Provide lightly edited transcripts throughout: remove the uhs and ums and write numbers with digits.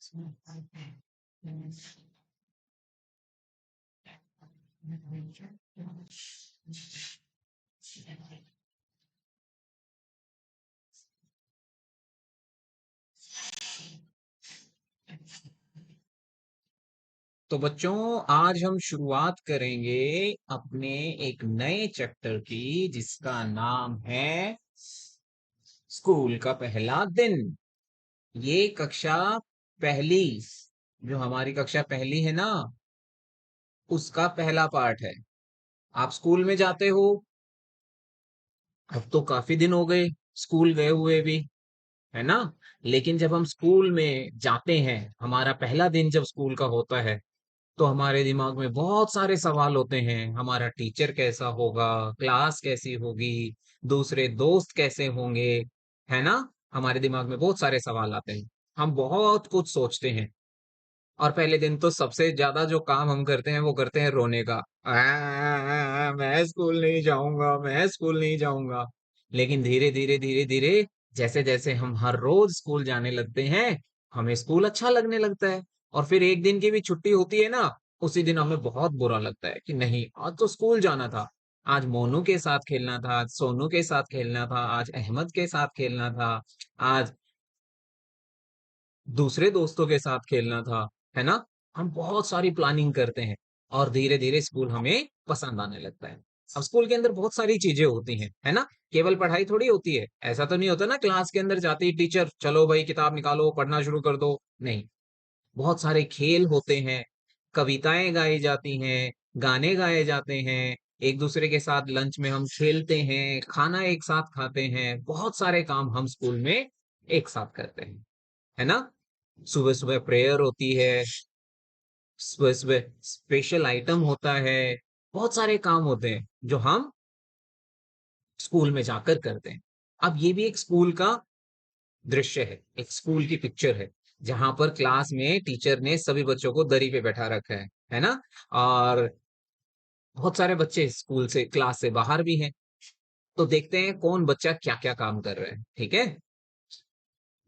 तो बच्चों, आज हम शुरुआत करेंगे अपने एक नए चैप्टर की, जिसका नाम है स्कूल का पहला दिन। ये कक्षा पहली, जो हमारी कक्षा पहली है ना, उसका पहला पार्ट है। आप स्कूल में जाते हो। अब तो काफी दिन हो गए स्कूल गए हुए भी, है ना। लेकिन जब हम स्कूल में जाते हैं, हमारा पहला दिन जब स्कूल का होता है, तो हमारे दिमाग में बहुत सारे सवाल होते हैं। हमारा टीचर कैसा होगा, क्लास कैसी होगी, दूसरे दोस्त कैसे होंगे, है ना। हमारे दिमाग में बहुत सारे सवाल आते हैं। हम बहुत कुछ सोचते हैं। और पहले दिन तो सबसे ज्यादा जो काम हम करते हैं वो करते हैं रोने का। मैं स्कूल नहीं जाऊंगा, मैं स्कूल नहीं जाऊंगा। लेकिन धीरे धीरे धीरे धीरे, जैसे जैसे हम हर रोज स्कूल जाने लगते हैं, हमें स्कूल अच्छा लगने लगता है। और फिर एक दिन की भी छुट्टी होती है ना, उसी दिन हमें बहुत बुरा लगता है कि नहीं, आज तो स्कूल जाना था। आज मोनू के साथ खेलना था, आज सोनू के साथ खेलना था, आज अहमद के साथ खेलना था, आज दूसरे दोस्तों के साथ खेलना था, है ना। हम बहुत सारी प्लानिंग करते हैं, और धीरे धीरे स्कूल हमें पसंद आने लगता है। अब स्कूल के अंदर बहुत सारी चीजें होती हैं, है ना। केवल पढ़ाई थोड़ी होती है। ऐसा तो नहीं होता ना, क्लास के अंदर जाते ही टीचर चलो भाई किताब निकालो पढ़ना शुरू कर दो। नहीं, बहुत सारे खेल होते हैं, कविताएं गाई जाती हैं, गाने गाए जाते हैं। एक दूसरे के साथ लंच में हम खेलते हैं, खाना एक साथ खाते हैं। बहुत सारे काम हम स्कूल में एक साथ करते हैं, है ना। सुबह सुबह प्रेयर होती है, सुबह सुबह स्पेशल आइटम होता है। बहुत सारे काम होते हैं जो हम स्कूल में जाकर करते हैं। अब ये भी एक स्कूल का दृश्य है, एक स्कूल की पिक्चर है, जहां पर क्लास में टीचर ने सभी बच्चों को दरी पे बैठा रखा है ना। और बहुत सारे बच्चे स्कूल से, क्लास से बाहर भी हैं। तो देखते हैं कौन बच्चा क्या क्या काम कर रहा है, ठीक है।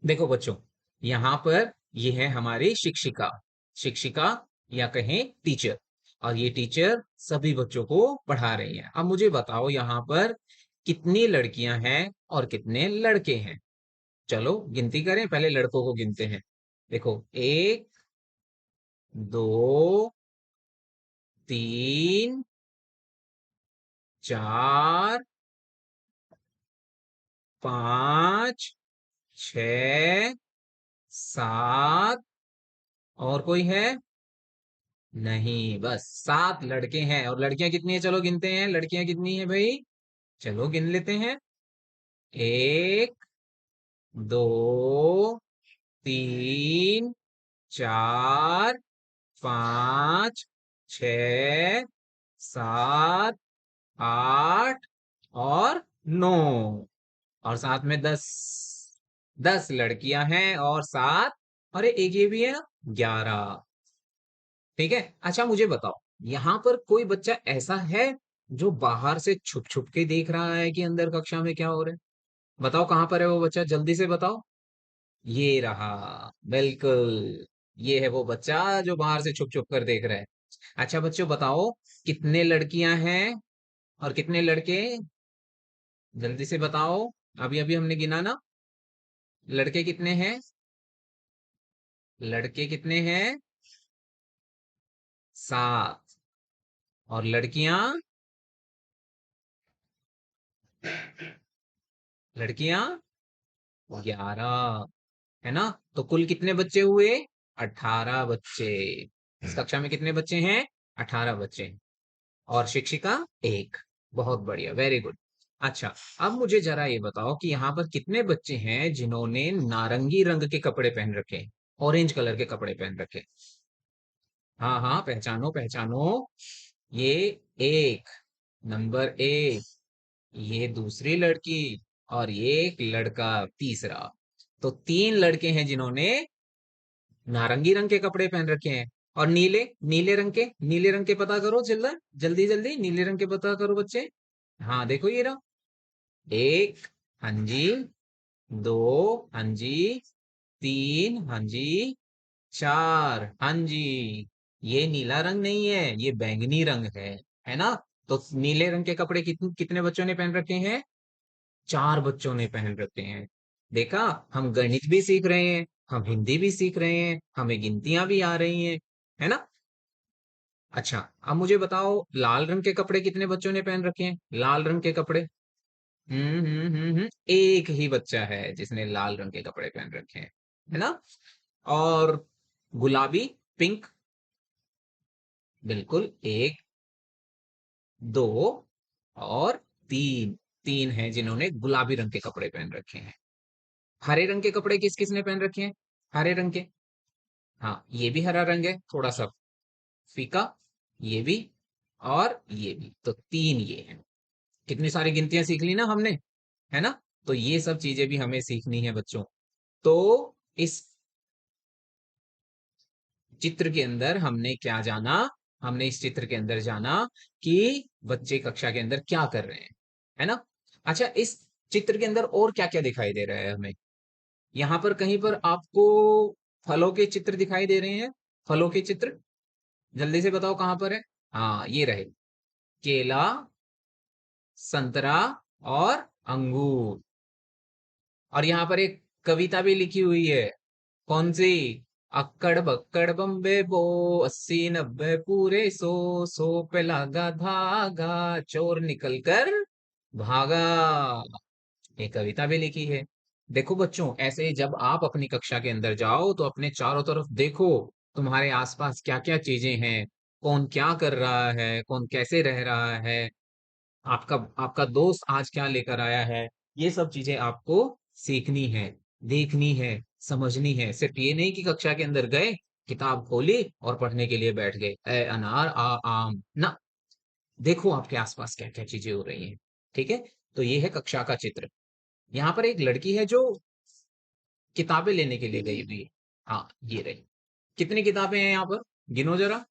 देखो बच्चों, यहाँ पर ये है हमारी शिक्षिका। शिक्षिका या कहें टीचर। और ये टीचर सभी बच्चों को पढ़ा रही है। अब मुझे बताओ यहाँ पर कितनी लड़कियां हैं और कितने लड़के हैं। चलो गिनती करें, पहले लड़कों को गिनते हैं। देखो, एक, दो, तीन, चार, पांच, छ, सात, और कोई है? नहीं, बस 7 लड़के हैं। और लड़कियां कितनी है, चलो गिनते हैं, लड़कियां कितनी है भाई। चलो गिन लेते हैं। एक, दो, तीन, चार, पांच, छ, सात, आठ, और 9। और साथ में 10। 10 लड़कियां हैं और 7, अरे एक ये भी है ना, 11। ठीक है। अच्छा मुझे बताओ, यहाँ पर कोई बच्चा ऐसा है जो बाहर से छुप छुप के देख रहा है कि अंदर कक्षा में क्या हो रहा है? बताओ कहाँ पर है वो बच्चा, जल्दी से बताओ। ये रहा, बिल्कुल। ये है वो बच्चा जो बाहर से छुप छुप कर देख रहा है। अच्छा बच्चों बताओ, कितने लड़कियां हैं और कितने लड़के? जल्दी से बताओ। अभी अभी हमने गिना ना। लड़के कितने हैं? लड़के कितने हैं? 7। और लड़कियां? लड़कियां 11, है ना। तो कुल कितने बच्चे हुए? 18 बच्चे। इस कक्षा में कितने बच्चे हैं? 18 बच्चे। और शिक्षिका एक। बहुत बढ़िया, वेरी गुड। अच्छा, अब मुझे जरा ये बताओ कि यहाँ पर कितने बच्चे हैं जिन्होंने नारंगी रंग के कपड़े पहन रखे हैं, ऑरेंज कलर के कपड़े पहन रखे हैं? हाँ हाँ, पहचानो पहचानो। ये एक, नंबर एक। ये दूसरी लड़की, और ये एक लड़का तीसरा। तो 3 लड़के हैं जिन्होंने नारंगी रंग के कपड़े पहन रखे हैं। और नीले, नीले रंग के, नीले रंग के पता करो जल्दी जल्दी जल्दी, नीले रंग के पता करो बच्चे। हाँ देखो ये रहा। एक, हाँ जी। दो, हाँ जी। तीन, हाँ जी। चार, हाँ जी। ये नीला रंग नहीं है, ये बैंगनी रंग है ना? तो नीले रंग के कपड़े कितने कितने बच्चों ने पहन रखे हैं? चार बच्चों ने पहन रखे हैं। देखा, हम गणित भी सीख रहे हैं, हम हिंदी भी सीख रहे हैं, हमें गिनतियां भी आ रही हैं, है ना? अच्छा, अब मुझे बताओ, लाल रंग के कपड़े कितने बच्चों ने पहन रखे हैं? लाल रंग के कपड़े। एक ही बच्चा है जिसने लाल रंग के कपड़े पहन रखे हैं, है ना? और गुलाबी, पिंक, बिल्कुल, एक, दो और तीन। तीन हैं जिन्होंने गुलाबी रंग के कपड़े पहन रखे हैं। हरे रंग के कपड़े किस किसने पहन रखे हैं? हरे रंग के, हाँ, ये भी हरा रंग है, थोड़ा सा फीका, ये भी और ये भी, तो तीन ये हैं। कितनी सारी गिनतियां सीख ली ना हमने, है ना? तो ये सब चीजें भी हमें सीखनी है बच्चों। तो इस चित्र के अंदर हमने क्या जाना? हमने इस चित्र के अंदर जाना कि बच्चे कक्षा के अंदर क्या कर रहे हैं, है ना? अच्छा, इस चित्र के अंदर और क्या क्या दिखाई दे रहा है हमें? यहाँ पर कहीं पर आपको फलों के चित्र दिखाई दे रहे हैं? फलों के चित्र, जल्दी से बताओ कहाँ पर है? हाँ, ये रहे, केला, संतरा और अंगूर। और यहाँ पर एक कविता भी लिखी हुई है। कौन सी? अक्कड़ बक्कड़ बम्बे बो, 80 90 पूरे सो पे लगा धागा, चोर निकल कर भागा। ये कविता भी लिखी है। देखो बच्चों, ऐसे जब आप अपनी कक्षा के अंदर जाओ तो अपने चारों तरफ देखो, तुम्हारे आसपास क्या क्या चीजें हैं, कौन क्या कर रहा है, कौन कैसे रह रहा है, आपका आपका दोस्त आज क्या लेकर आया है। ये सब चीजें आपको सीखनी है, देखनी है, समझनी है। सिर्फ ये नहीं कि कक्षा के अंदर गए, किताब खोली और पढ़ने के लिए बैठ गए, ए अनार आ आम ना। देखो आपके आसपास क्या क्या चीजें हो रही हैं। ठीक है? तो ये है कक्षा का चित्र। यहाँ पर एक लड़की है जो किताबें लेने के लिए गई हुई है। हाँ, ये रही। कितनी किताबें हैं यहाँ पर? गिनो जरा।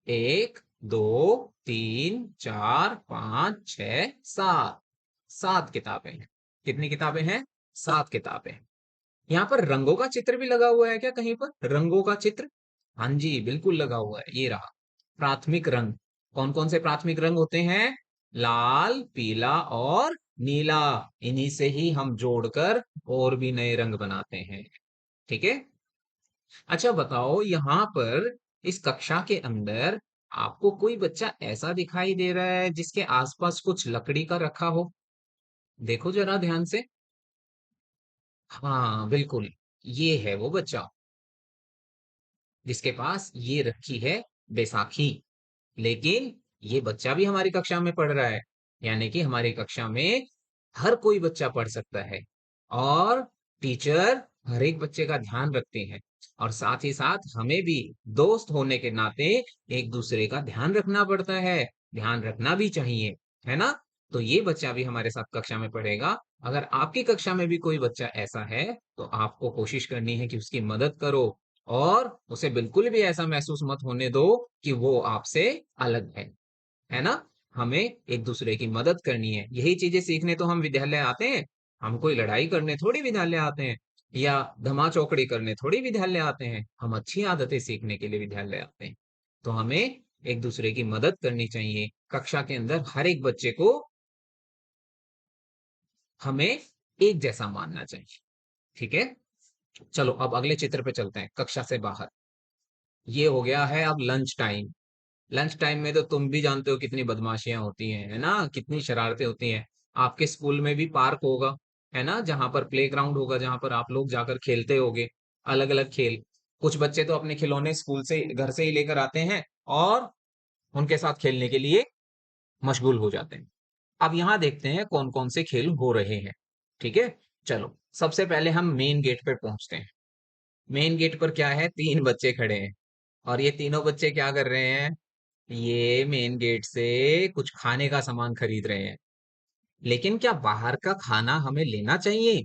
एक, दो, तीन, चार, पांच, छह, सात। सात किताबें हैं। कितनी किताबें हैं? सात किताबें। यहाँ पर रंगों का चित्र भी लगा हुआ है क्या कहीं पर? रंगों का चित्र, हाँ जी, बिल्कुल लगा हुआ है, ये रहा। प्राथमिक रंग, कौन कौन से प्राथमिक रंग होते हैं? लाल, पीला और नीला। इन्हीं से ही हम जोड़कर और भी नए रंग बनाते हैं। ठीक है? अच्छा बताओ, यहाँ पर इस कक्षा के अंदर आपको कोई बच्चा ऐसा दिखाई दे रहा है जिसके आसपास कुछ लकड़ी का रखा हो? देखो जरा ध्यान से। हाँ, बिल्कुल, ये है वो बच्चा जिसके पास ये रखी है बैसाखी। लेकिन ये बच्चा भी हमारी कक्षा में पढ़ रहा है, यानी कि हमारी कक्षा में हर कोई बच्चा पढ़ सकता है। और टीचर हर एक बच्चे का ध्यान रखते हैं, और साथ ही साथ हमें भी दोस्त होने के नाते एक दूसरे का ध्यान रखना पड़ता है, ध्यान रखना भी चाहिए, है ना? तो ये बच्चा भी हमारे साथ कक्षा में पढ़ेगा। अगर आपकी कक्षा में भी कोई बच्चा ऐसा है, तो आपको कोशिश करनी है कि उसकी मदद करो, और उसे बिल्कुल भी ऐसा महसूस मत होने दो कि वो आपसे अलग है ना? हमें एक दूसरे की मदद करनी है। यही चीजें सीखने तो हम विद्यालय आते हैं। हम कोई लड़ाई करने थोड़ी विद्यालय आते हैं, या धमा चौकड़ी करने थोड़ी विद्यालय आते हैं। हम अच्छी आदतें सीखने के लिए विद्यालय आते हैं। तो हमें एक दूसरे की मदद करनी चाहिए। कक्षा के अंदर हर एक बच्चे को हमें एक जैसा मानना चाहिए। ठीक है? चलो अब अगले चित्र पे चलते हैं, कक्षा से बाहर। ये हो गया है अब लंच टाइम। लंच टाइम में तो तुम भी जानते हो कितनी बदमाशियां होती हैं, है ना? कितनी शरारतें होती हैं। आपके स्कूल में भी पार्क होगा, है ना, जहां पर प्ले ग्राउंड होगा, जहां पर आप लोग जाकर खेलते होगे अलग अलग खेल। कुछ बच्चे तो अपने खिलौने स्कूल से घर से ही लेकर आते हैं और उनके साथ खेलने के लिए मशगूल हो जाते हैं। अब यहाँ देखते हैं कौन कौन से खेल हो रहे हैं। ठीक है? चलो, सबसे पहले हम मेन गेट पे पहुंचते हैं। मेन गेट पर क्या है? तीन बच्चे खड़े हैं, और ये तीनों बच्चे क्या कर रहे हैं? ये मेन गेट से कुछ खाने का सामान खरीद रहे हैं। लेकिन क्या बाहर का खाना हमें लेना चाहिए?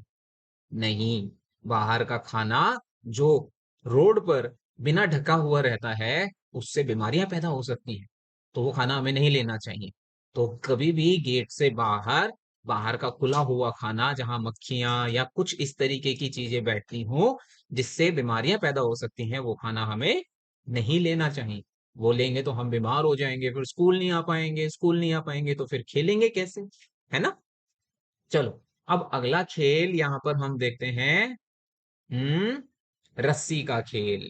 नहीं। बाहर का खाना जो रोड पर बिना ढका हुआ रहता है, उससे बीमारियां पैदा हो सकती हैं। तो वो खाना हमें नहीं लेना चाहिए। तो कभी भी गेट से बाहर बाहर का खुला हुआ खाना जहां मक्खियां या कुछ इस तरीके की चीजें बैठती हों जिससे बीमारियां पैदा हो सकती हैं, वो खाना हमें नहीं लेना चाहिए। वो लेंगे तो हम बीमार हो जाएंगे, फिर स्कूल नहीं आ पाएंगे, स्कूल नहीं आ पाएंगे तो फिर खेलेंगे कैसे, है ना? चलो, अब अगला खेल यहाँ पर हम देखते हैं। रस्सी का खेल।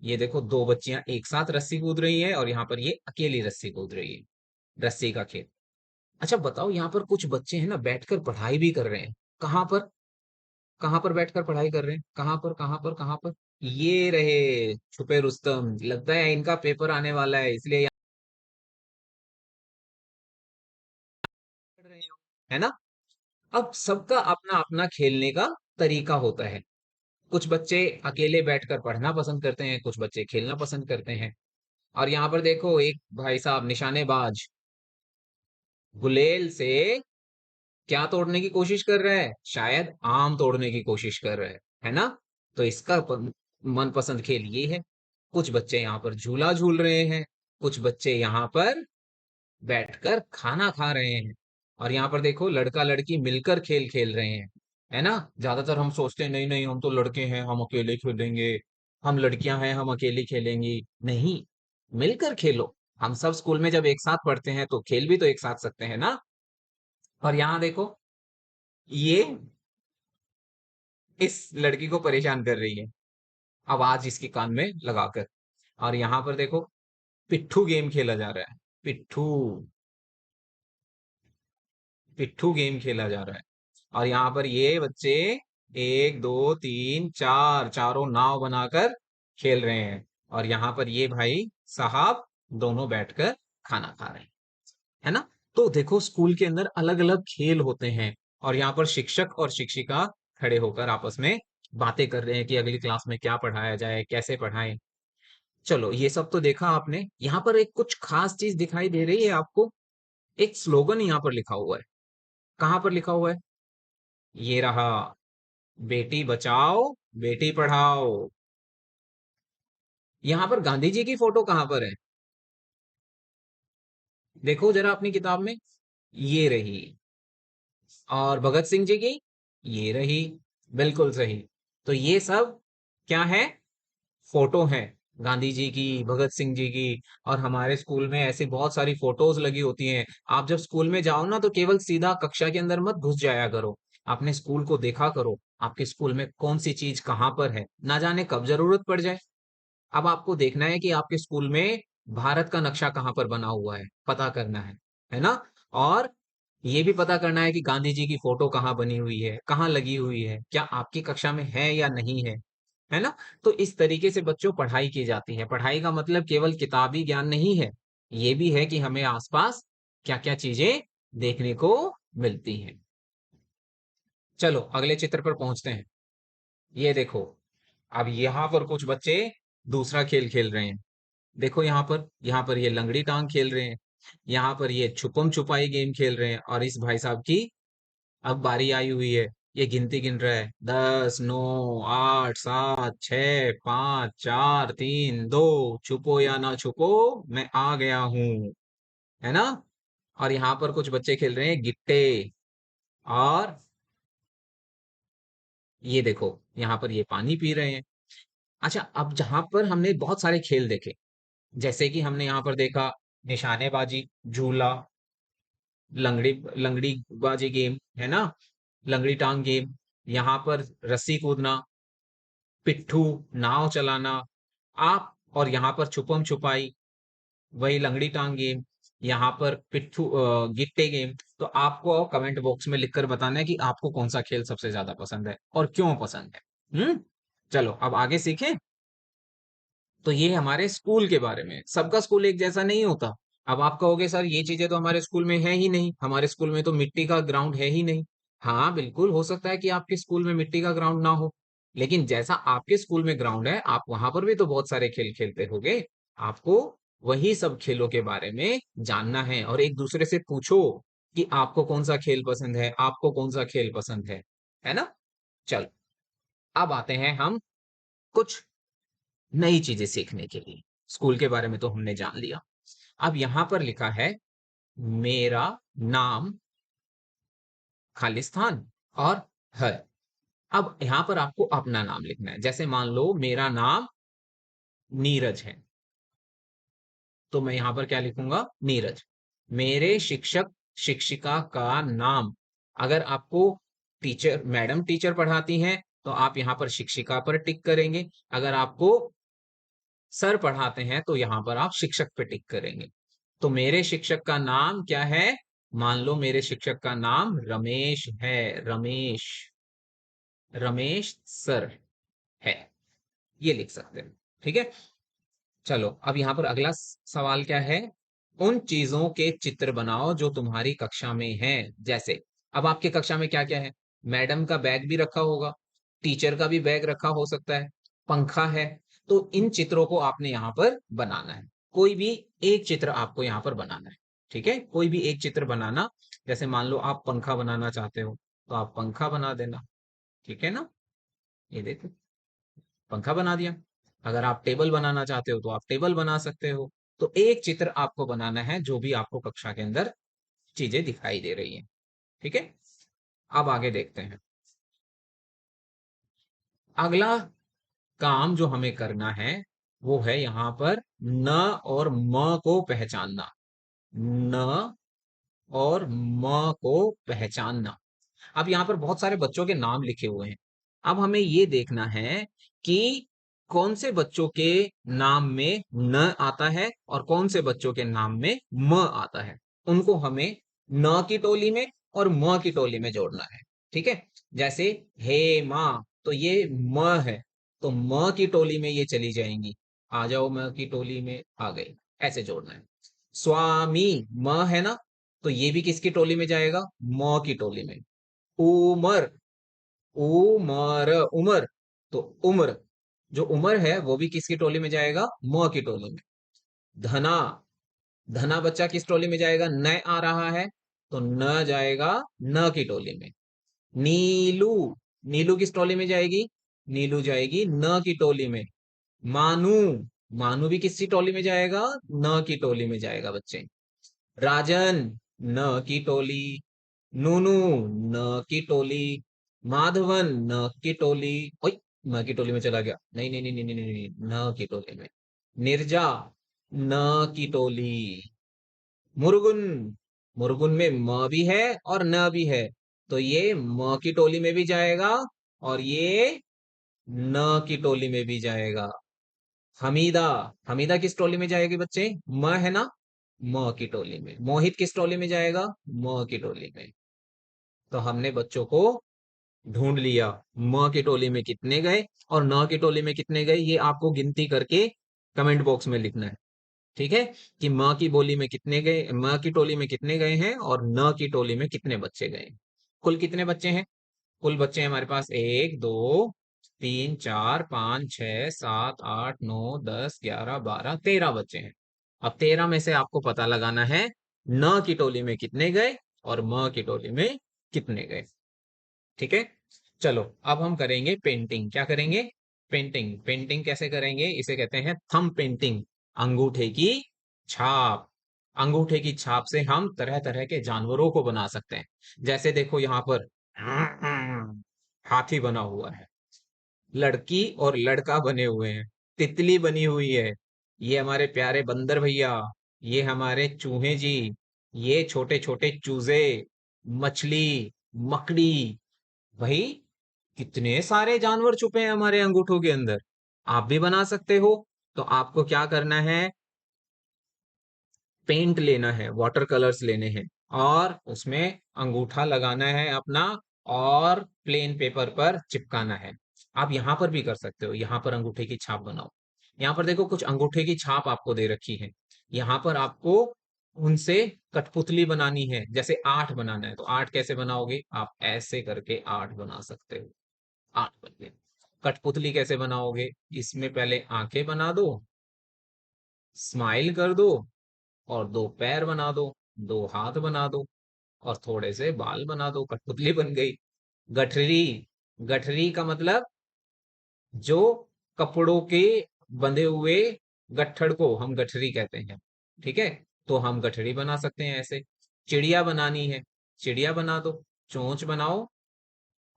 ये देखो दो बच्चियां एक साथ रस्सी कूद रही है और यहाँ पर ये अकेली रस्सी कूद रही है। रस्सी का खेल। अच्छा बताओ, यहाँ पर कुछ बच्चे हैं ना, बैठकर पढ़ाई भी कर रहे हैं। कहाँ पर? कहाँ पर बैठकर पढ़ाई कर रहे हैं? कहाँ पर, कहाँ पर, कहाँ पर? ये रहे छुपे रुस्तम। लगता है इनका पेपर आने वाला है, इसलिए यहाँ पढ़ रहे हो, है ना? अब सबका अपना अपना खेलने का तरीका होता है। कुछ बच्चे अकेले बैठकर पढ़ना पसंद करते हैं, कुछ बच्चे खेलना पसंद करते हैं। और यहाँ पर देखो एक भाई साहब निशानेबाज गुलेल से क्या तोड़ने की कोशिश कर रहा है? शायद आम तोड़ने की कोशिश कर रहा है ना? तो इसका मनपसंद खेल ये है। कुछ बच्चे यहाँ पर झूला झूल रहे हैं, कुछ बच्चे यहाँ पर बैठकर खाना खा रहे हैं। और यहाँ पर देखो लड़का लड़की मिलकर खेल खेल रहे हैं, है ना? ज्यादातर हम सोचते हैं नहीं नहीं हम तो लड़के हैं, हम अकेले खेलेंगे। हम लड़कियां हैं, हम अकेली खेलेंगी। नहीं, मिलकर खेलो। हम सब स्कूल में जब एक साथ पढ़ते हैं तो खेल भी तो एक साथ सकते हैं ना? और यहाँ देखो, ये इस लड़की को परेशान कर रही है आवाज इसके कान में लगाकर। और यहाँ पर देखो पिट्ठू गेम खेला जा रहा है। पिट्ठू, पिट्ठू गेम खेला जा रहा है। और यहाँ पर ये बच्चे एक दो तीन चार, चारों नाव बनाकर खेल रहे हैं। और यहाँ पर ये भाई साहब दोनों बैठकर खाना खा रहे हैं, है ना? तो देखो स्कूल के अंदर अलग अलग खेल होते हैं। और यहाँ पर शिक्षक और शिक्षिका खड़े होकर आपस में बातें कर रहे हैं कि अगली क्लास में क्या पढ़ाया जाए, कैसे पढ़ाएं। चलो ये सब तो देखा आपने। यहाँ पर एक कुछ खास चीज दिखाई दे रही है आपको? एक स्लोगन यहाँ पर लिखा हुआ है। कहाँ पर लिखा हुआ है? ये रहा, बेटी बचाओ बेटी पढ़ाओ। यहाँ पर गांधी जी की फोटो कहाँ पर है? देखो जरा अपनी किताब में। ये रही। और भगत सिंह जी की? ये रही। बिल्कुल सही। तो ये सब क्या है? फोटो है गांधी जी की, भगत सिंह जी की। और हमारे स्कूल में ऐसी बहुत सारी फोटोज लगी होती हैं। आप जब स्कूल में जाओ ना तो केवल सीधा कक्षा के अंदर मत घुस जाया करो। अपने स्कूल को देखा करो, आपके स्कूल में कौन सी चीज कहाँ पर है, ना जाने कब जरूरत पड़ जाए। अब आपको देखना है कि आपके स्कूल में भारत का नक्शा कहाँ पर बना हुआ है, पता करना है ना? और ये भी पता करना है कि गांधी जी की फोटो कहाँ बनी हुई है, कहाँ लगी हुई है, क्या आपकी कक्षा में है या नहीं है ना? तो इस तरीके से बच्चों पढ़ाई की जाती है। पढ़ाई का मतलब केवल किताबी ज्ञान नहीं है, ये भी है कि हमें आसपास क्या क्या चीजें देखने को मिलती हैं। चलो अगले चित्र पर पहुंचते हैं। ये देखो, अब यहाँ पर कुछ बच्चे दूसरा खेल खेल रहे हैं। देखो यहाँ पर ये लंगड़ी टांग खेल रहे हैं। यहाँ पर ये छुपम छुपाई गेम खेल रहे हैं। और इस भाई साहब की अब बारी आई हुई है। ये गिनती गिन रहा है, 10, 9, 8, 7, 6, 5, 4, 3, 2, छुपो या ना छुपो, मैं आ गया हूँ, है ना? और यहाँ पर कुछ बच्चे खेल रहे हैं गिट्टे। और ये देखो यहाँ पर ये पानी पी रहे हैं। अच्छा, अब जहां पर हमने बहुत सारे खेल देखे, जैसे कि हमने यहाँ पर देखा निशानेबाजी, झूला, लंगड़ी लंगड़ी बाजी गेम, है ना? लंगड़ी टांग गेम, यहाँ पर रस्सी कूदना, पिट्ठू, नाव चलाना, आप, और यहाँ पर छुपम छुपाई, वही लंगड़ी टांग गेम, यहाँ पर पिट्ठू गिट्टे गेम। तो आपको कमेंट बॉक्स में लिखकर बताना है कि आपको कौन सा खेल सबसे ज्यादा पसंद है और क्यों पसंद है। चलो अब आगे सीखें। तो ये हमारे स्कूल के बारे में। सबका स्कूल एक जैसा नहीं होता। अब आप कहोगे सर ये चीजें तो हमारे स्कूल में है ही नहीं, हमारे स्कूल में तो मिट्टी का ग्राउंड है ही नहीं। हाँ बिल्कुल हो सकता है कि आपके स्कूल में मिट्टी का ग्राउंड ना हो, लेकिन जैसा आपके स्कूल में ग्राउंड है आप वहां पर भी तो बहुत सारे खेल खेलते होगे। आपको वही सब खेलों के बारे में जानना है और एक दूसरे से पूछो कि आपको कौन सा खेल पसंद है, आपको कौन सा खेल पसंद है ना? चलो अब आते हैं हम कुछ नई चीजें सीखने के लिए। स्कूल के बारे में तो हमने जान लिया। अब यहां पर लिखा है मेरा नाम खालिस्तान और है। अब यहां पर आपको अपना नाम लिखना है। जैसे मान लो मेरा नाम नीरज है, तो मैं यहां पर क्या लिखूंगा? नीरज। मेरे शिक्षक शिक्षिका का नाम, अगर आपको टीचर मैडम टीचर पढ़ाती हैं तो आप यहां पर शिक्षिका पर टिक करेंगे। अगर आपको सर पढ़ाते हैं तो यहां पर आप शिक्षक पे टिक करेंगे। तो मेरे शिक्षक का नाम क्या है? मान लो मेरे शिक्षक का नाम रमेश है। रमेश, रमेश सर है, ये लिख सकते हैं। ठीक है। चलो अब यहाँ पर अगला सवाल क्या है? उन चीजों के चित्र बनाओ जो तुम्हारी कक्षा में हैं। जैसे अब आपके कक्षा में क्या क्या है? मैडम का बैग भी रखा होगा, टीचर का भी बैग रखा हो सकता है, पंखा है। तो इन चित्रों को आपने यहाँ पर बनाना है। कोई भी एक चित्र आपको यहाँ पर बनाना है। ठीक है, कोई भी एक चित्र बनाना। जैसे मान लो आप पंखा बनाना चाहते हो तो आप पंखा बना देना। ठीक है ना? ये देखो, पंखा बना दिया। अगर आप टेबल बनाना चाहते हो तो आप टेबल बना सकते हो। तो एक चित्र आपको बनाना है जो भी आपको कक्षा के अंदर चीजें दिखाई दे रही हैं। ठीक है, अब आगे देखते हैं। अगला काम जो हमें करना है वो है यहाँ पर न और म को पहचानना। न और म को पहचानना। अब यहाँ पर बहुत सारे बच्चों के नाम लिखे हुए हैं। अब हमें ये देखना है कि कौन से बच्चों के नाम में न आता है और कौन से बच्चों के नाम में म आता है। उनको हमें न की टोली में और म की टोली में जोड़ना है। ठीक है, जैसे हे माँ, तो ये म है, तो म की टोली में ये चली जाएंगी। आ जाओ म की टोली में, आ गई। ऐसे जोड़ना है। स्वामी, म है ना, तो ये भी किसकी टोली में जाएगा? म की टोली में। उमर, उमर, उमर, तो उम्र, जो उमर है वो भी किसकी टोली में जाएगा? म की टोली में। धना, धना बच्चा किस टोली में जाएगा? न आ रहा है तो न जाएगा न की टोली में। नीलू, नीलू किस टोली में जाएगी? नीलू जाएगी न की टोली में। मानू, मानू भी किसकी टोली में जाएगा? न की टोली में जाएगा बच्चे। राजन, न की टोली। नूनू, न की टोली। माधवन, न की टोली। ओए, न की टोली में चला गया। नहीं नहीं नहीं नहीं नहीं नहीं, न की टोली में। निर्जा, न की टोली। मुर्गुन, मुर्गुन में म भी है और न भी है, तो ये म की टोली में भी जाएगा और ये न की टोली में भी जाएगा। हमीदा, हमीदा किस टोली में जाएगी बच्चे? म है ना, म की टोली में। मोहित किस टोली में जाएगा? म की टोली में। तो हमने बच्चों को ढूंढ लिया। म की टोली में कितने गए और न की टोली में कितने गए, ये आपको गिनती करके कमेंट बॉक्स में लिखना है। ठीक है, कि म की बोली में कितने गए, म की टोली में कितने गए हैं और न की टोली में कितने बच्चे गए। कुल कितने बच्चे हैं? कुल बच्चे हैं हमारे पास 1 2 3 4 5 6 7 8 9 10 11 12 13 बच्चे हैं। अब 13 में से आपको पता लगाना है न की टोली में कितने गए और म की टोली में कितने गए। ठीक है, चलो अब हम करेंगे पेंटिंग। क्या करेंगे? पेंटिंग। पेंटिंग कैसे करेंगे? इसे कहते हैं थंब पेंटिंग, अंगूठे की छाप। अंगूठे की छाप से हम तरह तरह के जानवरों को बना सकते हैं। जैसे देखो यहाँ पर हाथी बना हुआ है, लड़की और लड़का बने हुए हैं, तितली बनी हुई है, ये हमारे प्यारे बंदर भैया, ये हमारे चूहे जी, ये छोटे छोटे चूजे, मछली, मकड़ी। भाई, कितने सारे जानवर छुपे हैं हमारे अंगूठों के अंदर। आप भी बना सकते हो। तो आपको क्या करना है? पेंट लेना है, वाटर कलर्स लेने हैं और उसमें अंगूठा लगाना है अपना और प्लेन पेपर पर चिपकाना है। आप यहां पर भी कर सकते हो, यहां पर अंगूठे की छाप बनाओ। यहाँ पर देखो कुछ अंगूठे की छाप आपको दे रखी है। यहाँ पर आपको उनसे कठपुतली बनानी है। जैसे 8 बनाना है तो 8 कैसे बनाओगे? आप ऐसे करके 8 बना सकते हो। 8 बन गए। कठपुतली कैसे बनाओगे? इसमें पहले आंखें बना दो, स्माइल कर दो और 2 पैर बना दो, 2 हाथ बना दो और थोड़े से बाल बना दो, कठपुतली बन गई। गठरी, गठरी का मतलब जो कपड़ों के बंधे हुए गट्ठड़ को हम गठरी कहते हैं। ठीक है, तो हम गठरी बना सकते हैं ऐसे। चिड़िया बनानी है, चिड़िया बना दो। चोंच बनाओ,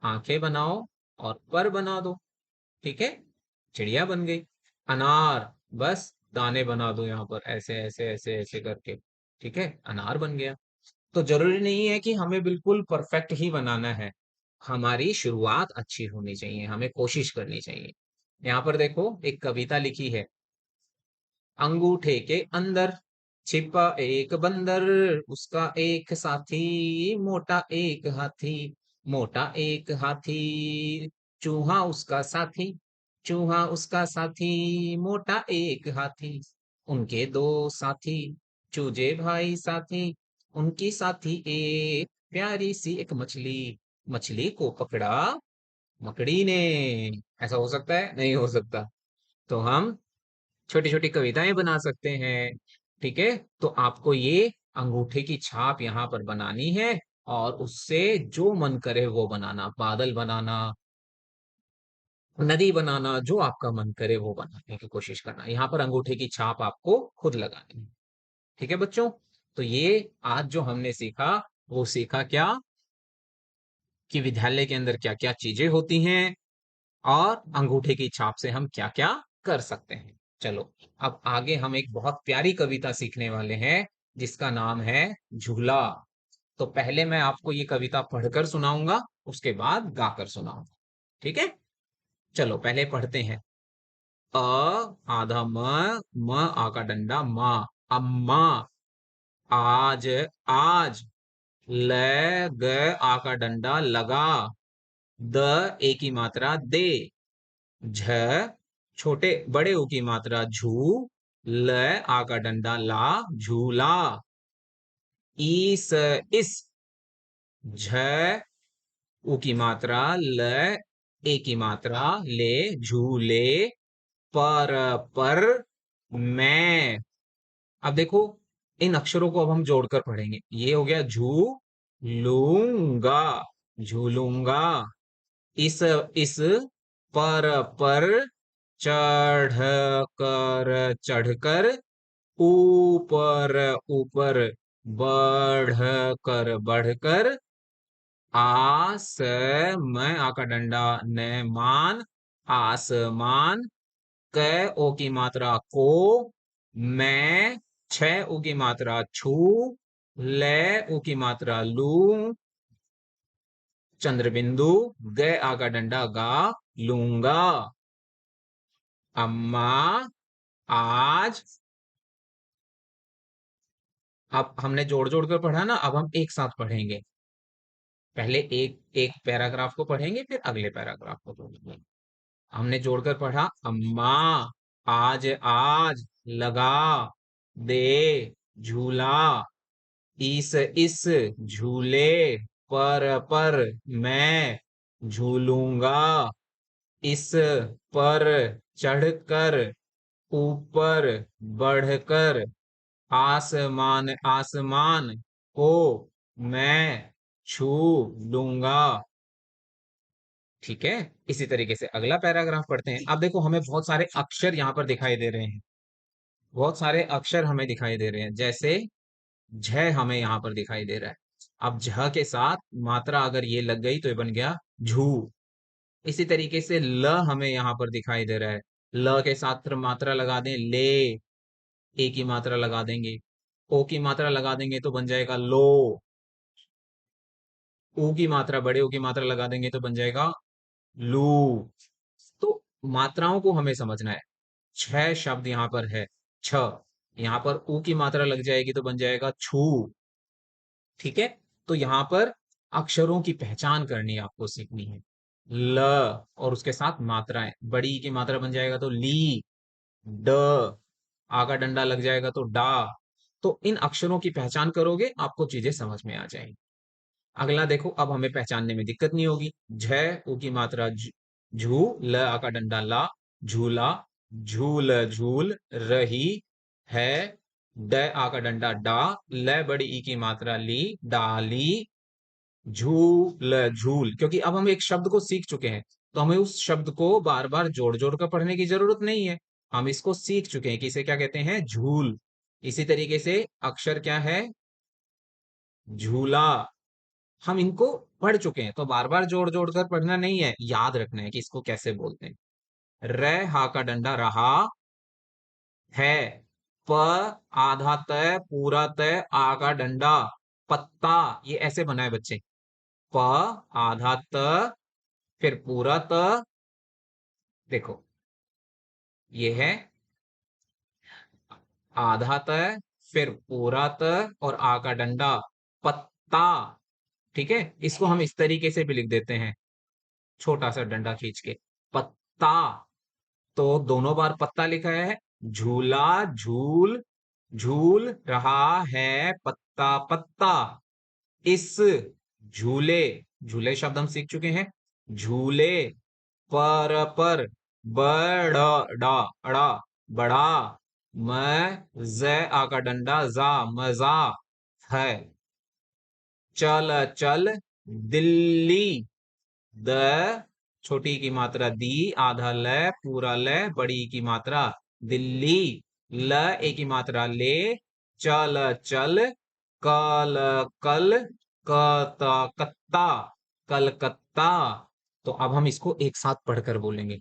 आंखें बनाओ और पर बना दो। ठीक है, चिड़िया बन गई। अनार, बस दाने बना दो यहाँ पर, ऐसे ऐसे ऐसे ऐसे करके। ठीक है, अनार बन गया। तो जरूरी नहीं है कि हमें बिल्कुल परफेक्ट ही बनाना है, हमारी शुरुआत अच्छी होनी चाहिए, हमें कोशिश करनी चाहिए। यहाँ पर देखो एक कविता लिखी है। अंगूठे के अंदर छिपा एक बंदर, उसका एक साथी मोटा एक हाथी, मोटा एक हाथी, चूहा उसका साथी, चूहा उसका साथी, मोटा एक हाथी, उनके दो साथी, चूजे भाई साथी, उनकी साथी एक प्यारी सी एक मछली, मछली को पकड़ा मकड़ी ने। ऐसा हो सकता है? नहीं हो सकता। तो हम छोटी छोटी कविताएं बना सकते हैं। ठीक है, तो आपको ये अंगूठे की छाप यहाँ पर बनानी है, और उससे जो मन करे वो बनाना, बादल बनाना, नदी बनाना, जो आपका मन करे वो बनाने की कोशिश करना। यहाँ पर अंगूठे की छाप आपको खुद लगानी है। ठीक है बच्चों, तो ये आज जो हमने सीखा, वो सीखा क्या कि विद्यालय के अंदर क्या क्या चीजें होती हैं, और अंगूठे की छाप से हम क्या क्या कर सकते हैं। चलो, अब आगे हम एक बहुत प्यारी कविता सीखने वाले हैं, जिसका नाम है झूला। तो पहले मैं आपको ये कविता पढ़कर सुनाऊंगा, उसके बाद गाकर सुनाऊंगा। ठीक है, चलो पहले पढ़ते हैं। अ आधा म आ का डंडा माँ, अम्मा। आज, आज। ल ग आ का डंडा लगा, द ए की मात्रा दे, झ छोटे बड़े ऊ की मात्रा झू, ल आ का डंडा ला, झूला। ईस इस, झ ऊ की मात्रा ल, ए की मात्रा ले, झूले। पर मैं। अब देखो, इन अक्षरों को अब हम जोड़कर पढ़ेंगे। ये हो गया झू लूंगा, झूलूंगा। इस पर चढ़ कर, चढ़कर। ऊपर ऊपर, बढ़ कर, बढ़कर। आस में आ का डंडा न मान, आसमान। क ओ की मात्रा को, मैं। छ उ की मात्रा छू, ले उ की मात्रा लू। चंद्रबिंदु, ग आ का डंडा गा, लूंगा। अम्मा, आज। अब हमने जोड़ जोड़ कर पढ़ा ना, अब हम एक साथ पढ़ेंगे। पहले एक एक पैराग्राफ को पढ़ेंगे, फिर अगले पैराग्राफ को पढ़ेंगे। हमने जोड़कर पढ़ा। अम्मा, आज, आज। लगा, दे, झूला। इस झूले पर मैं झूलूंगा। इस पर चढ़कर, ऊपर बढ़कर। आसमान, आसमान को मैं छू लूंगा। ठीक है, इसी तरीके से अगला पैराग्राफ पढ़ते हैं। अब देखो, हमें बहुत सारे अक्षर यहाँ पर दिखाई दे रहे हैं, बहुत सारे अक्षर हमें दिखाई दे रहे हैं। जैसे झ हमें यहाँ पर दिखाई दे रहा है। अब झ के साथ मात्रा अगर ये लग गई तो ये बन गया झू। इसी तरीके से ल हमें यहाँ पर दिखाई दे रहा है। ल के साथ फिर मात्रा लगा दें, ले। ए की मात्रा लगा देंगे, ओ की मात्रा लगा देंगे तो बन जाएगा लो। ऊ की मात्रा, बड़े ऊ की मात्रा लगा देंगे तो बन जाएगा लू। तो मात्राओं को हमें समझना है। छह शब्द यहाँ पर है। छ, यहाँ पर ऊ की मात्रा लग जाएगी तो बन जाएगा छू। ठीक है, तो यहाँ पर अक्षरों की पहचान करनी आपको सीखनी है। ल और उसके साथ मात्राएं, बड़ी की मात्रा बन जाएगा तो ली। ड, आ का डंडा लग जाएगा तो डा। तो इन अक्षरों की पहचान करोगे, आपको चीजें समझ में आ जाएंगी। अगला देखो, अब हमें पहचानने में दिक्कत नहीं होगी। झ ऊ की मात्रा झू, ल आ का डंडा ला, झूला। झूल, झूल रही है। ड आ का डंडा डा, ल बड़ी ई की मात्रा ली, डाली। झूल, झूल, क्योंकि अब हम एक शब्द को सीख चुके हैं, तो हमें उस शब्द को बार बार जोड़ जोड़ कर पढ़ने की जरूरत नहीं है। हम इसको सीख चुके हैं कि इसे क्या कहते हैं, झूल। इसी तरीके से अक्षर क्या है, झूला। हम इनको पढ़ चुके हैं, तो बार बार जोड़ जोड़ कर पढ़ना नहीं है, याद रखना है कि इसको कैसे बोलते हैं। र हा का डंडा रहा है, प आधा त पूरा त आ का डंडा पत्ता, ये ऐसे बना है बच्चे। प आधा त फिर पूरा त, देखो ये है आधा त फिर पूरा त और आ का डंडा पत्ता। ठीक है, इसको हम इस तरीके से भी लिख देते हैं, छोटा सा डंडा खींच के, पत्ता। तो दोनों बार पत्ता लिखा है, झूला झूल, झूल रहा है पत्ता पत्ता, इस झूले, झूले शब्द हम सीख चुके हैं, झूले पर बड़ा डा अड़ा बड़ा, मैं ज आ का डंडा जा मजा है, चल चल दिल्ली, द छोटी की मात्रा दी, आधा ल पूरा ल बड़ी की मात्रा दिल्ली, ल ए की मात्रा ले, चल चल, कल कल, कता कत्ता कलकत्ता। तो अब हम इसको एक साथ पढ़कर बोलेंगे।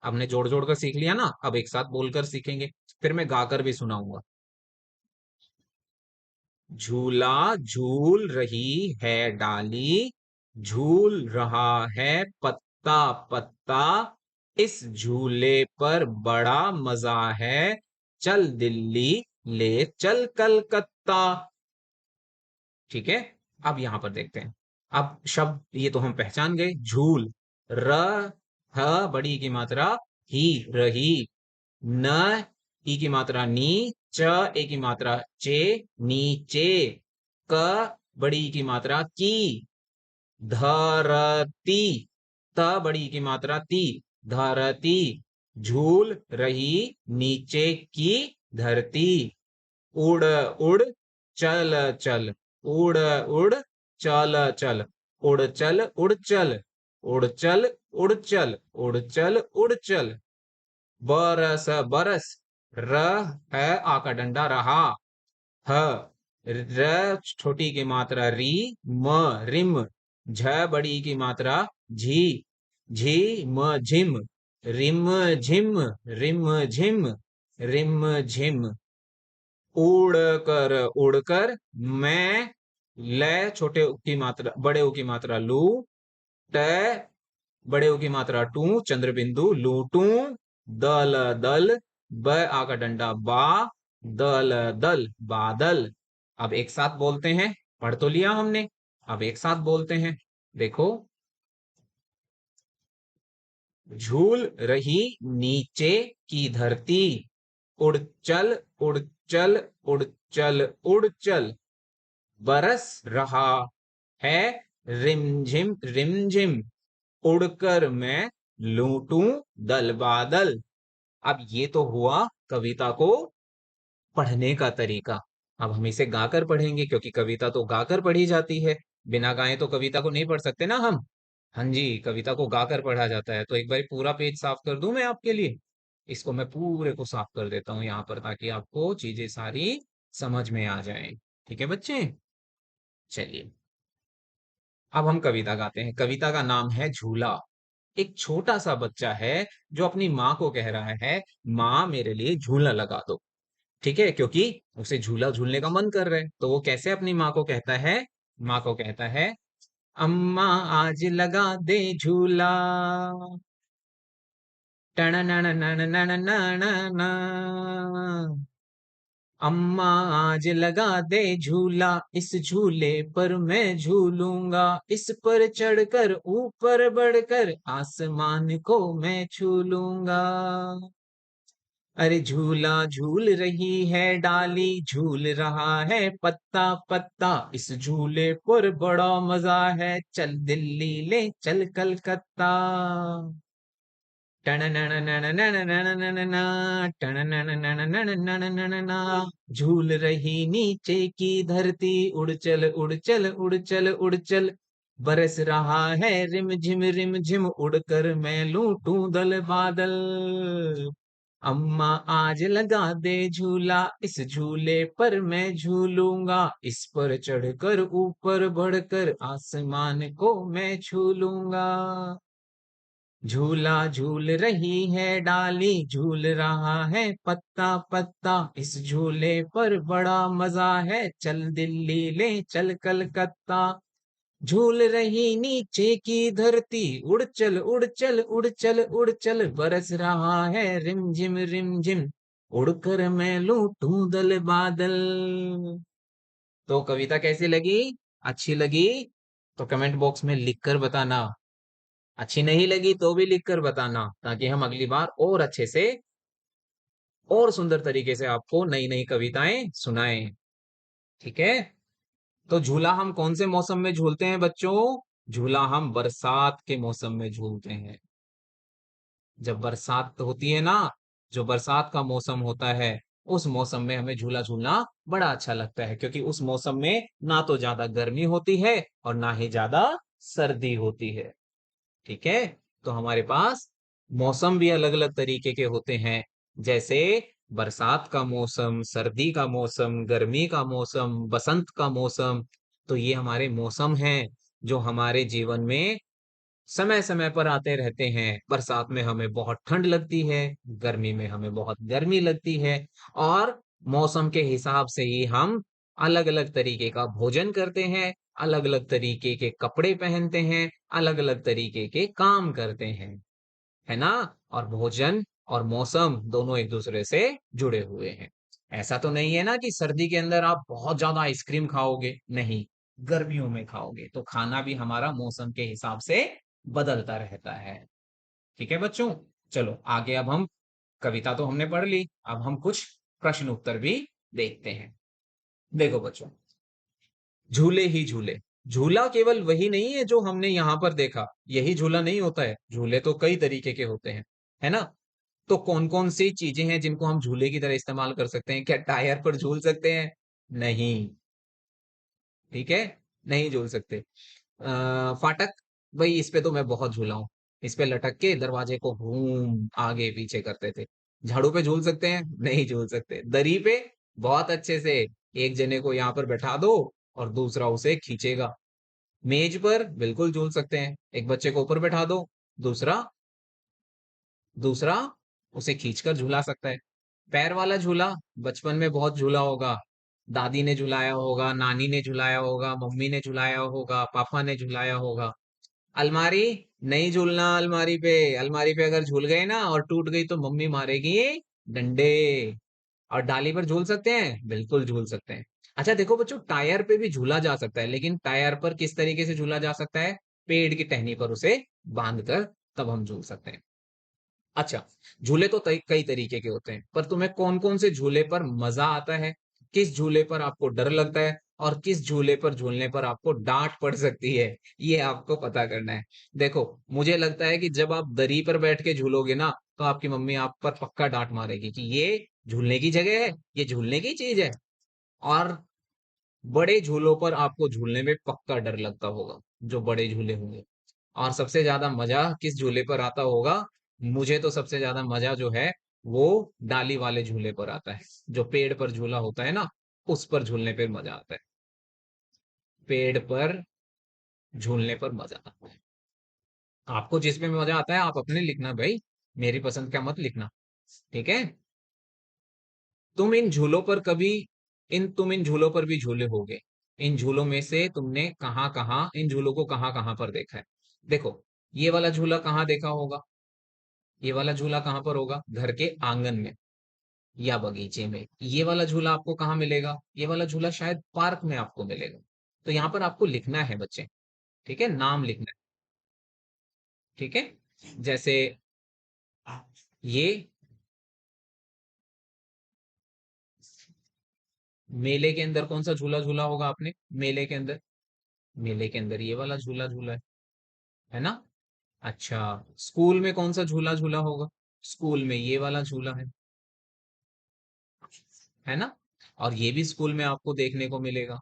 हमने जोड़ जोड़ कर सीख लिया ना, अब एक साथ बोलकर सीखेंगे, फिर मैं गाकर भी सुनाऊंगा। झूला झूल रही है डाली, झूल रहा है पत्ता पत्ता, इस झूले पर बड़ा मजा है, चल दिल्ली ले चल कलकत्ता। ठीक है, अब यहां पर देखते हैं। अब शब्द ये तो हम पहचान गए, झूल, र ह बड़ी की मात्रा ही रही, न ई की मात्रा नी, च ए की मात्रा चे नीचे, क बड़ी की मात्रा की, धरती, त बड़ी की मात्रा ती, धरती, झूल रही नीचे की धरती, उड़ उड़ चल चल, उड़ उड़ चल चल, उड़ चल उड़ चल, उड़ चल उड़ चल, उड़ चल उड़ चल, बरस बरस, र है आ का डंडा रहा, ह र छोटी की मात्रा री, म रिम, झ बड़ी की मात्रा झी, झी म झिम, रिम झिम, रिम झिम, रिम झिम, उड़कर उड़कर, मैं ल छोटे उ की मात्रा बड़े उ की मात्रा लू, ट बड़े उ की मात्रा टू चंद्र बिंदु लूटू, दल दल, ब आ का डंडा बा, दल दल बादल। अब एक साथ बोलते हैं, पढ़ तो लिया हमने, अब एक साथ बोलते हैं, देखो, झूल रही नीचे की धरती, उड़ चल उड़ चल उड़ चल उड़ चल, बरस रहा है रिमझिम रिमझिम, उड़कर मैं लूटूं दल बादल। अब ये तो हुआ कविता को पढ़ने का तरीका। अब हम इसे गाकर पढ़ेंगे, क्योंकि कविता तो गाकर पढ़ी जाती है, बिना गाए तो कविता को नहीं पढ़ सकते ना हम। हाँ जी, कविता को गाकर पढ़ा जाता है। तो एक बार पूरा पेज साफ कर दूं मैं आपके लिए, इसको मैं पूरे को साफ कर देता हूँ यहाँ पर, ताकि आपको चीजें सारी समझ में आ जाएं। ठीक है बच्चे, चलिए अब हम कविता गाते हैं। कविता का नाम है झूला। एक छोटा सा बच्चा है जो अपनी माँ को कह रहा है, माँ मेरे लिए झूला लगा दो। ठीक है, क्योंकि उसे झूला झूलने का मन कर रहा है। तो वो कैसे अपनी माँ को कहता है, माँ को कहता है, अम्मा आज लगा दे झूला, टन नन नन नन नन न, अम्मा आज लगा दे झूला, इस झूले पर मैं झूलूंगा, इस पर चढ़कर ऊपर बढ़कर आसमान को मैं छू लूंगा। अरे झूला झूल रही है डाली, झूल रहा है पत्ता पत्ता, इस झूले पर बड़ा मजा है, चल दिल्ली ले चल कलकत्ता, झूल रही नीचे की धरती, उड़ चल उड़ चल उड़ चल उड़ चल, बरस रहा है रिम झिम उड़कर मैं लूटूं दल बादल। अम्मा आज लगा दे झूला, इस झूले पर मैं झूलूंगा, इस पर चढ़कर ऊपर बढ़कर आसमान को मैं छू लूंगा। झूला झूल रही है डाली, झूल रहा है पत्ता पत्ता, इस झूले पर बड़ा मजा है, चल दिल्ली ले चल कलकत्ता। झूल रही नीचे की धरती, उड़ चल उड़ चल उड़ चल उड़ चल, बरस रहा है रिमझिम रिमझिम, उड़कर मैं लूटूं दल बादल। तो कविता कैसी लगी? अच्छी लगी? तो कमेंट बॉक्स में लिखकर बताना। अच्छी नहीं लगी तो भी लिखकर बताना, ताकि हम अगली बार और अच्छे से और सुंदर तरीके से आपको नई नई कविताएं सुनाएं। ठीक है? तो झूला हम कौन से मौसम में झूलते हैं बच्चों? झूला हम बरसात के मौसम में झूलते हैं। जब बरसात होती है ना, जो बरसात का मौसम होता है, उस मौसम में हमें झूला झूलना बड़ा अच्छा लगता है, क्योंकि उस मौसम में ना तो ज्यादा गर्मी होती है और ना ही ज्यादा सर्दी होती है। ठीक है? तो हमारे पास मौसम भी अलग अलग तरीके के होते हैं, जैसे बरसात का मौसम, सर्दी का मौसम, गर्मी का मौसम, बसंत का मौसम। तो ये हमारे मौसम हैं जो हमारे जीवन में समय समय पर आते रहते हैं। बरसात में हमें बहुत ठंड लगती है, गर्मी में हमें बहुत गर्मी लगती है, और मौसम के हिसाब से ही हम अलग अलग तरीके का भोजन करते हैं, अलग अलग तरीके के कपड़े पहनते हैं, अलग अलग तरीके के काम करते हैं। है ना? और भोजन और मौसम दोनों एक दूसरे से जुड़े हुए हैं। ऐसा तो नहीं है ना कि सर्दी के अंदर आप बहुत ज्यादा आइसक्रीम खाओगे, नहीं। गर्मियों में खाओगे, तो खाना भी हमारा मौसम के हिसाब से बदलता रहता है। ठीक है बच्चों? चलो आगे, अब हम कविता तो हमने पढ़ ली, अब हम कुछ प्रश्न उत्तर भी देखते हैं। देखो बच्चों, झूले ही झूले। झूला केवल वही नहीं है जो हमने यहाँ पर देखा, यही झूला नहीं होता है। झूले तो कई तरीके के होते हैं, है ना? तो कौन कौन सी चीजें हैं जिनको हम झूले की तरह इस्तेमाल कर सकते हैं? क्या टायर पर झूल सकते हैं? नहीं। ठीक है? नहीं झूल सकते। फाटक, भाई इस पे तो मैं बहुत झूला हूं। इस पे लटक के दरवाजे को घूम आगे पीछे करते थे। झाड़ू पे झूल सकते हैं? नहीं झूल सकते। दरी पे बहुत अच्छे से एक जने को यहाँ पर बैठा दो और दूसरा उसे खींचेगा। मेज पर बिल्कुल झूल सकते हैं, एक बच्चे को ऊपर बैठा दो, दूसरा दूसरा उसे खींचकर झुला सकता है। पैर वाला झूला, बचपन में बहुत झूला होगा। दादी ने झुलाया होगा, नानी ने झुलाया होगा, मम्मी ने झुलाया होगा, पापा ने झुलाया होगा। अलमारी, नहीं झूलना अलमारी पे। अलमारी पे अगर झूल गए ना और टूट गई तो मम्मी मारेगी डंडे। और डाली पर झूल सकते हैं? बिल्कुल झूल सकते हैं। अच्छा देखो बच्चों, टायर पे भी झूला जा सकता है, लेकिन टायर पर किस तरीके से झूला जा सकता है? पेड़ की टहनी पर उसे बांध कर तब हम झूल सकते हैं। अच्छा, झूले तो कई तरीके के होते हैं, पर तुम्हें कौन कौन से झूले पर मजा आता है? किस झूले पर आपको डर लगता है? और किस झूले पर झूलने पर आपको डांट पड़ सकती है? ये आपको पता करना है। देखो, मुझे लगता है कि जब आप दरी पर बैठ के झूलोगे ना, तो आपकी मम्मी आप पर पक्का डांट मारेगी कि ये झूलने की जगह है, ये झूलने की चीज है। और बड़े झूलों पर आपको झूलने में पक्का डर लगता होगा, जो बड़े झूले होंगे। और सबसे ज्यादा मजा किस झूले पर आता होगा? मुझे तो सबसे ज्यादा मजा जो है वो डाली वाले झूले पर आता है। जो पेड़ पर झूला होता है ना, उस पर झूलने पर मजा आता है। पेड़ पर झूलने पर मजा आता है। आपको जिसमें मजा आता है आप अपने लिखना भाई, मेरी पसंद का मत लिखना। ठीक है? तुम इन झूलों पर भी झूले होगे। इन झूलों में से तुमने कहाँ इन झूलों को कहाँ कहाँ पर देखा है? देखो, ये वाला झूला कहाँ देखा होगा? ये वाला झूला कहाँ पर होगा? घर के आंगन में या बगीचे में। ये वाला झूला आपको कहाँ मिलेगा? ये वाला झूला शायद पार्क में आपको मिलेगा। तो यहाँ पर आपको लिखना है बच्चे। ठीक है? नाम लिखना है। ठीक है? जैसे ये मेले के अंदर कौन सा झूला झूला होगा आपने? मेले के अंदर, मेले के अंदर ये वाला झूला झूला है ना? अच्छा, स्कूल में कौन सा झूला झूला होगा? स्कूल में ये वाला झूला है ना? और ये भी स्कूल में आपको देखने को मिलेगा।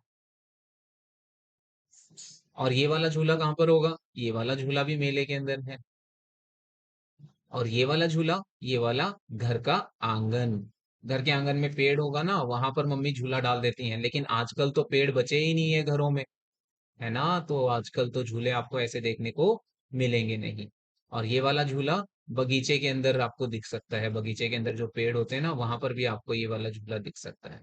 और ये वाला झूला कहाँ पर होगा? ये वाला झूला भी मेले के अंदर है। और ये वाला झूला, ये वाला घर का आंगन। घर के आंगन में पेड़ होगा ना, वहां पर मम्मी झूला डाल देती हैं, लेकिन आजकल तो पेड़ बचे ही नहीं है घरों में, है ना। तो आजकल तो झूले आपको ऐसे देखने को मिलेंगे नहीं। और ये वाला झूला बगीचे के अंदर आपको दिख सकता है, बगीचे के अंदर जो पेड़ होते हैं ना, वहां पर भी आपको ये वाला झूला दिख सकता है।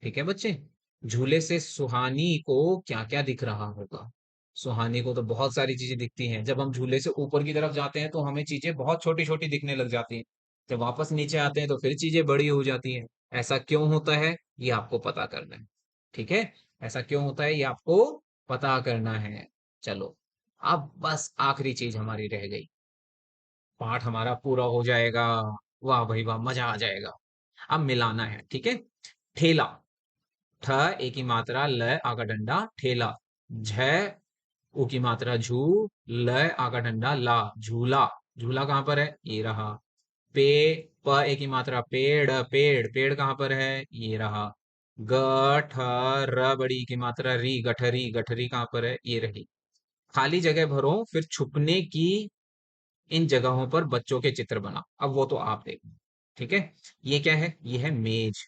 ठीक है बच्चे। झूले से सुहानी को क्या क्या दिख रहा होगा? सुहानी को तो बहुत सारी चीजें दिखती हैं। जब हम झूले से ऊपर की तरफ जाते हैं तो हमें चीजें बहुत छोटी छोटी दिखने लग जाती हैं। जब वापस नीचे आते हैं तो फिर चीजें बड़ी हो जाती हैं। ऐसा क्यों होता है, ये आपको पता करना है। ठीक है। ऐसा क्यों होता है, ये आपको पता करना है। चलो, अब बस आखिरी चीज हमारी रह गई, पाठ हमारा पूरा हो जाएगा। वाह भाई वाह, मजा आ जाएगा। अब मिलाना है, ठीक है। ठेला, ठ ए की मात्रा, ल आगा डंडा, ठेला। झ ऊ की मात्रा, झू, ल आगा डंडा, ला, झूला। झूला कहाँ पर है, ये रहा। पे, प ए की मात्रा, पेड़, पेड़, पेड़ कहाँ पर है, ये रहा। ग, ठ, र बड़ी की मात्रा, री, गठरी, गठरी कहाँ पर है, ये रही। खाली जगह भरो, फिर छुपने की इन जगहों पर बच्चों के चित्र बनाओ। अब वो तो आप देखो। ठीक है। ये क्या है, ये है मेज।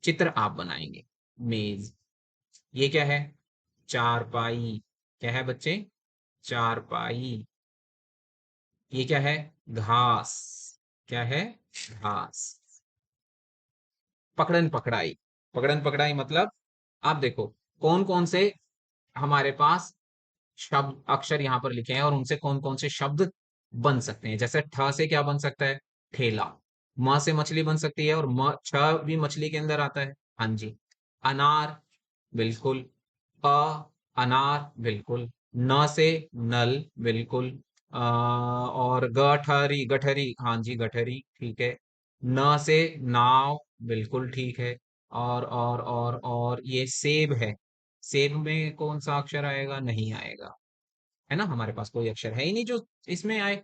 चित्र आप बनाएंगे, मेज। ये क्या है, चारपाई। क्या है बच्चे, चारपाई। ये क्या है, घास। क्या है, घास। पकड़न पकड़ाई, पकड़न पकड़ाई मतलब, आप देखो कौन कौन से हमारे पास शब्द अक्षर यहाँ पर लिखे हैं और उनसे कौन कौन से शब्द बन सकते हैं। जैसे ठ से क्या बन सकता है, ठेला। म से मछली बन सकती है, और छ भी मछली के अंदर आता है। हाँ जी। अनार, बिल्कुल। अ, अनार, बिल्कुल। न से नल, बिल्कुल। और गठरी, गठरी, हाँ जी गठरी, ठीक है। न से नाव, बिल्कुल ठीक है। और ये सेब है। सेब में कौन सा अक्षर आएगा, नहीं आएगा, है ना। हमारे पास कोई अक्षर है ही नहीं जो इसमें आए।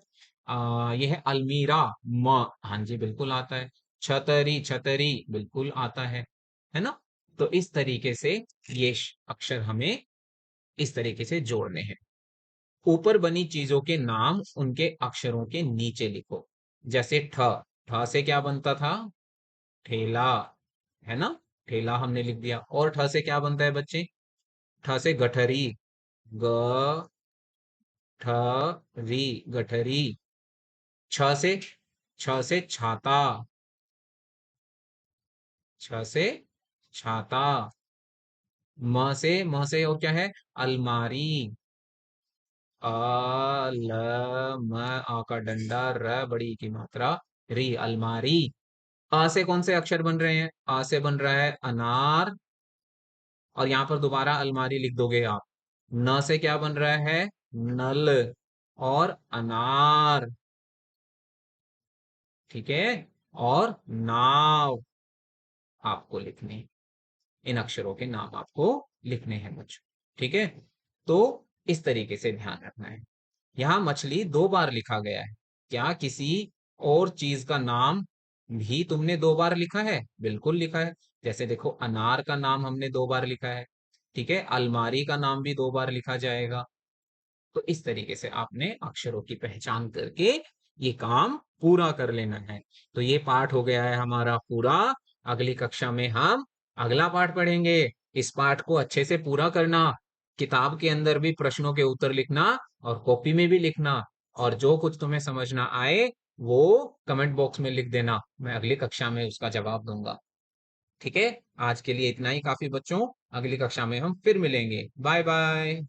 ये है अलमीरा, म, हाँ जी बिल्कुल आता है। छतरी, छतरी बिल्कुल आता है ना। तो इस तरीके से ये अक्षर हमें इस तरीके से जोड़ने हैं। ऊपर बनी चीजों के नाम उनके अक्षरों के नीचे लिखो। जैसे ठ, ठ से क्या बनता था, ठेला, है ना। ठेला हमने लिख दिया। और ठ से क्या बनता है बच्चे, ठ से गठरी, ग, ठ, री, गठरी। छ से, छ से छाता, छ से छाता। म से और क्या है, अलमारी। अ, ल, म, आ का डंडा, र बड़ी की मात्रा, री, अलमारी। अ से कौन से अक्षर बन रहे हैं, आ से बन रहा है अनार, और यहां पर दोबारा अलमारी लिख दोगे आप। न से क्या बन रहा है, नल और अनार, ठीक है। और नाव आपको लिखने हैं। इन अक्षरों के नाम आपको लिखने हैं बच्चों, ठीक है। तो इस तरीके से ध्यान रखना है। यहाँ मछली 2 बार लिखा गया है। क्या किसी और चीज का नाम भी तुमने 2 बार लिखा है, बिल्कुल लिखा है। जैसे देखो, अनार का नाम हमने 2 बार लिखा है, ठीक है। अलमारी का नाम भी 2 बार लिखा जाएगा। तो इस तरीके से आपने अक्षरों की पहचान करके ये काम पूरा कर लेना है। तो ये पाठ हो गया है हमारा पूरा। अगली कक्षा में हम अगला पाठ पढ़ेंगे। इस पाठ को अच्छे से पूरा करना, किताब के अंदर भी प्रश्नों के उत्तर लिखना और कॉपी में भी लिखना। और जो कुछ तुम्हें समझ ना आए वो कमेंट बॉक्स में लिख देना, मैं अगली कक्षा में उसका जवाब दूंगा। ठीक है। आज के लिए इतना ही काफी बच्चों, अगली कक्षा में हम फिर मिलेंगे। Bye bye.